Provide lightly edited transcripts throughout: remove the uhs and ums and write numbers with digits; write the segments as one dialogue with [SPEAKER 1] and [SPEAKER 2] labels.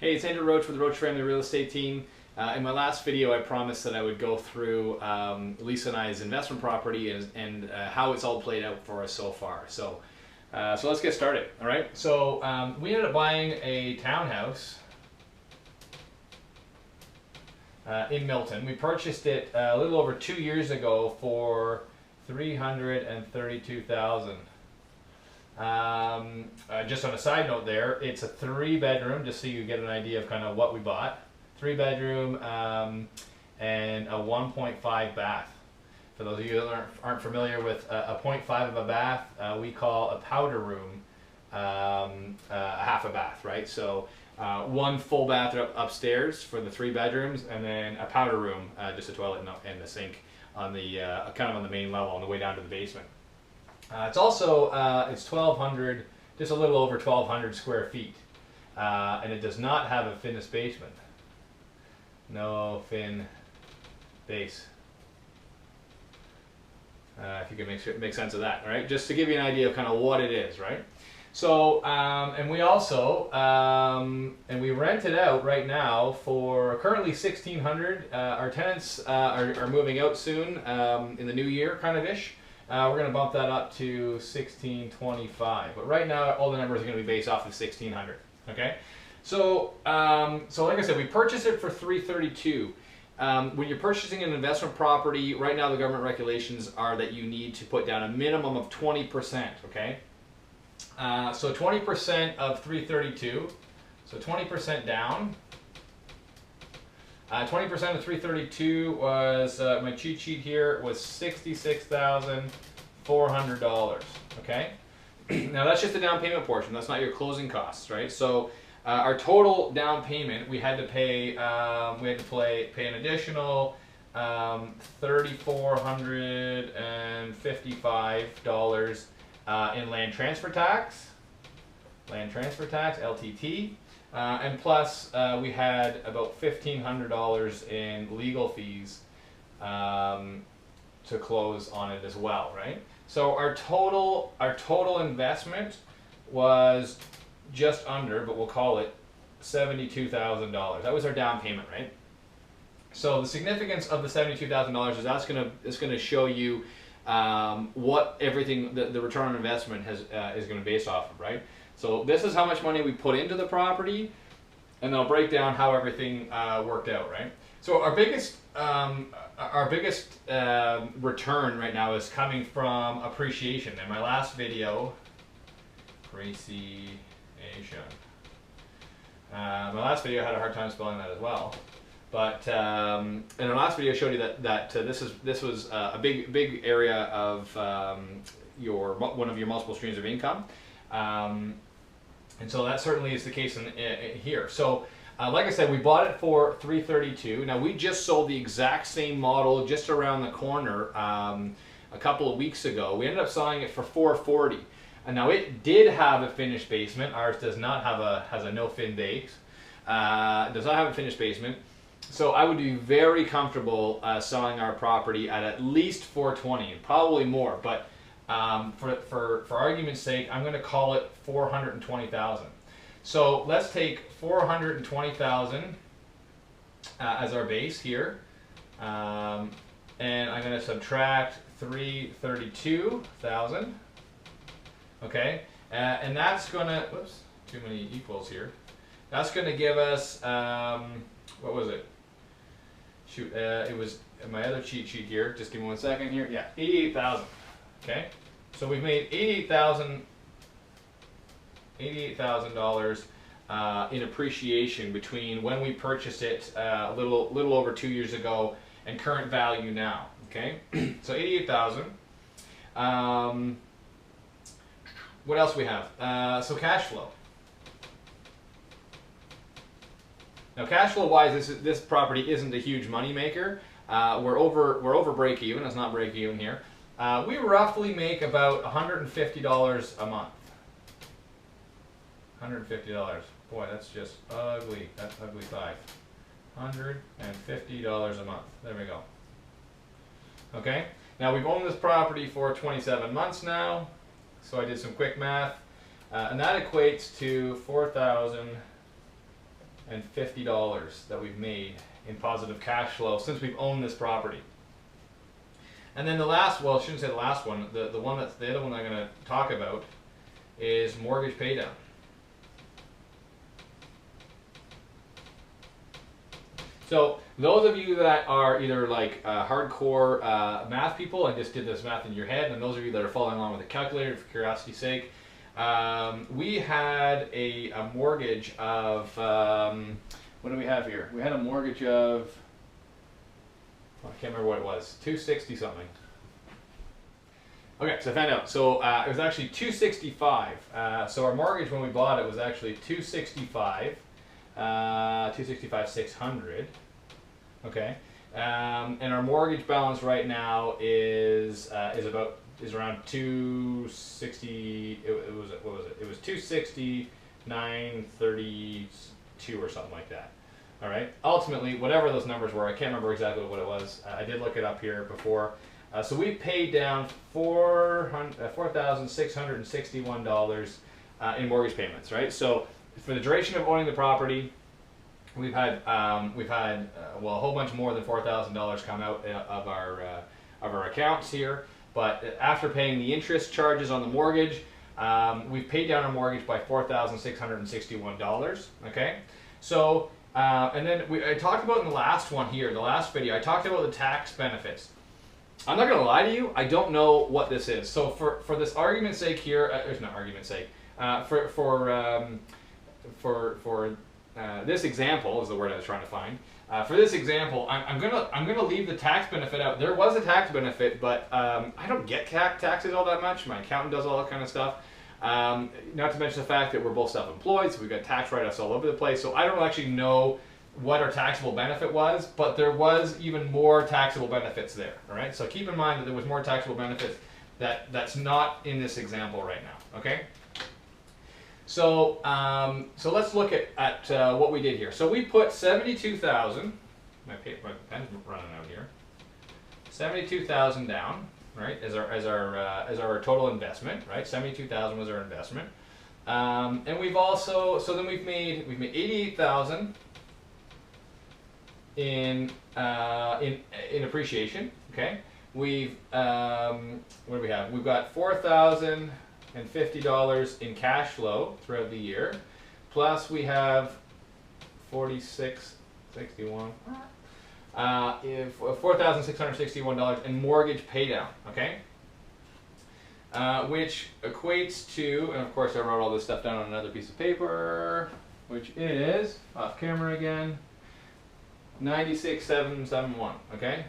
[SPEAKER 1] Hey, it's Andrew Roach with the Roach Family Real Estate Team. In my last video, I promised that I would go through Lisa and I's investment property and how it's all played out for us so far. So let's get started. All right. So we ended up buying a townhouse in Milton. We purchased it a little over 2 years ago for $332,000. Just on a side note there, it's a 3-bedroom, just so you get an idea of kind of what we bought. 3-bedroom and a 1.5 bath. For those of you that aren't familiar with a 0.5 of a bath, we call a powder room a half a bath, right? So one full bath upstairs for the 3 bedrooms, and then a powder room, just a toilet and a sink on the kind of on the main level on the way down to the basement. It's also it's 1,200, just a little over 1,200 square feet, and it does not have a finished basement. No fin base. If you can make sense of that, all right? Just to give you an idea of kind of what it is, right? So, and we also and we rent it out right now for currently $1,600. Our tenants are moving out soon in the new year, kind of ish. We're going to bump that up to $1,625, but right now all the numbers are going to be based off of $1,600. Okay, so so like I said, we purchased it for $332. When you're purchasing an investment property, right now the government regulations are that you need to put down a minimum of 20%. Okay, so 20% of $332, so 20% down. 20% of $332 was, my cheat sheet here was $66,400, okay? Now that's just the down payment portion, that's not your closing costs, right? So our total down payment, we had to pay, pay an additional $3,455 in land transfer tax, LTT. And plus, we had about $1,500 in legal fees to close on it as well, right? So our total investment was just under, but we'll call it $72,000. That was our down payment, right? So the significance of the $72,000 is it's gonna show you what everything the return on investment is going to be based off of, right? So this is how much money we put into the property, and then I'll break down how everything worked out, right? So our biggest return right now is coming from appreciation. In my last video, appreciation. My last video I had a hard time spelling that as well, but in our last video I showed you that this was a big area of one of your multiple streams of income. And so that certainly is the case in here. So like I said, we bought it for $332. Now we just sold the exact same model just around the corner a couple of weeks ago. We ended up selling it for $440. And now it did have a finished basement. Ours does not have has a no fin base. Does not have a finished basement. So I would be very comfortable selling our property at least $420, and probably more. But for argument's sake, I'm going to call it $420,000. So let's take $420,000 as our base here, and I'm going to subtract $332,000. Okay, and that's going to, whoops, too many equals here. That's going to give us, what was it? Shoot, it was my other cheat sheet here. Just give me 1 second here. Yeah, $88,000. Okay, so we've made $88,000 in appreciation between when we purchased it a little over 2 years ago and current value now. Okay, so $88,000. What else we have? So cash flow. Now, cash flow wise, this property isn't a huge money maker. We're over break even. It's not break even here. We roughly make about $150 a month. $150. Boy, that's just ugly. That's ugly 5. $150 a month. There we go. Okay. Now we've owned this property for 27 months now. So I did some quick math, and that equates to $4,000 that we've made in positive cash flow since we've owned this property. And then the last, well, I shouldn't say the last one, the other one I'm going to talk about is mortgage paydown. So those of you that are either like hardcore math people and just did this math in your head, and those of you that are following along with a calculator for curiosity's sake, we had a mortgage of, what do we have here? We had a mortgage of, I can't remember what it was, 260 something. Okay, so I found out. So it was actually 265. So our mortgage when we bought it was actually 265. 265,600. Okay, and our mortgage balance right now is around 260. What was it? It was 269,932 or something like that. All right. Ultimately, whatever those numbers were, I can't remember exactly what it was. I did look it up here before. So we paid down $4,661 in mortgage payments. Right. So for the duration of owning the property, we've had well, a whole bunch more than $4,000 come out of our accounts here. But after paying the interest charges on the mortgage, we've paid down our mortgage by $4,661. Okay, so and then I talked about in the last one here, the last video, I talked about the tax benefits. I'm not going to lie to you, I don't know what this is. So for this argument's sake here, there's not argument's sake. For this example is the word I was trying to find. For this example, I'm gonna leave the tax benefit out. There was a tax benefit, but I don't get taxes all that much. My accountant does all that kind of stuff. Not to mention the fact that we're both self-employed, so we've got tax write-offs all over the place. So I don't actually know what our taxable benefit was, but there was even more taxable benefits there. All right, so keep in mind that there was more taxable benefits that's not in this example right now. Okay. So, so let's look at what we did here. So we put 72,000. My pen's running out here. 72,000 down, right, as our total investment, right? 72,000 was our investment, and we've also then we've made 88,000 in appreciation. Okay, we've what do we have? We've got $4,050 in cash flow throughout the year, plus we have $4,661 in mortgage paydown. Okay, which equates to, and of course I wrote all this stuff down on another piece of paper, which is off camera again, 96,771. Okay,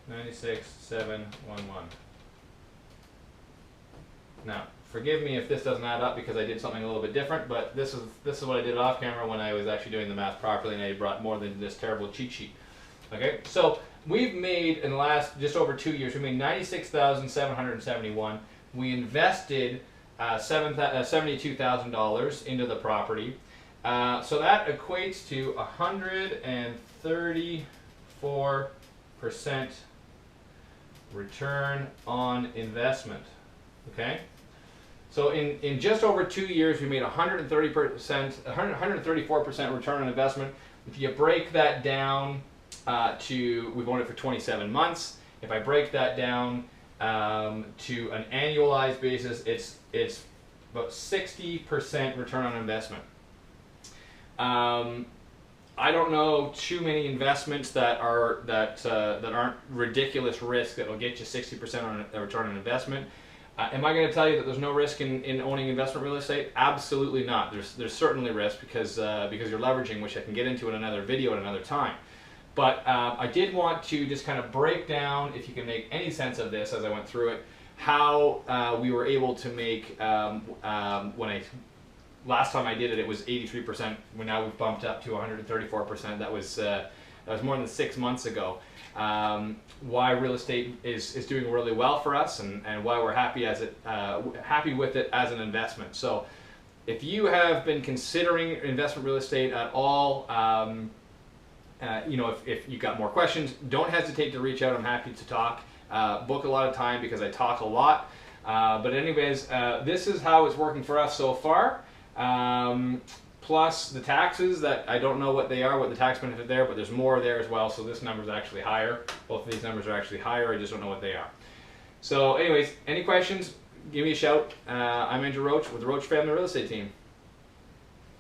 [SPEAKER 1] 96,711. Now, forgive me if this doesn't add up because I did something a little bit different, but this is what I did off camera when I was actually doing the math properly, and I brought more than this terrible cheat sheet. Okay, so we've made in the last just over 2 years, we made 96,771. We invested $72,000 into the property, so that equates to 134% return on investment. Okay. So in just over 2 years, we made 134% return on investment. If you break that down we've owned it for 27 months. If I break that down to an annualized basis, it's about 60% return on investment. I don't know too many investments that aren't ridiculous risk that will get you 60% on a return on investment. Am I going to tell you that there's no risk in owning investment real estate? Absolutely not. There's certainly risk because you're leveraging, which I can get into in another video at another time. But I did want to just kind of break down, if you can make any sense of this as I went through it, how we were able to make, last time I did it, it was 83%. Now we've bumped up to 134%. That was more than 6 months ago. Why real estate is doing really well for us, and why we're happy with it as an investment. So if you have been considering investment real estate at all, you know, if you've got more questions, don't hesitate to reach out. I'm happy to talk. Book a lot of time because I talk a lot. But anyways, this is how it's working for us so far. plus the taxes that I don't know what they are, what the tax benefit there, but there's more there as well. So this number is actually higher. Both of these numbers are actually higher. I just don't know what they are. So anyways, any questions, give me a shout. I'm Andrew Roach with the Roach Family Real Estate Team.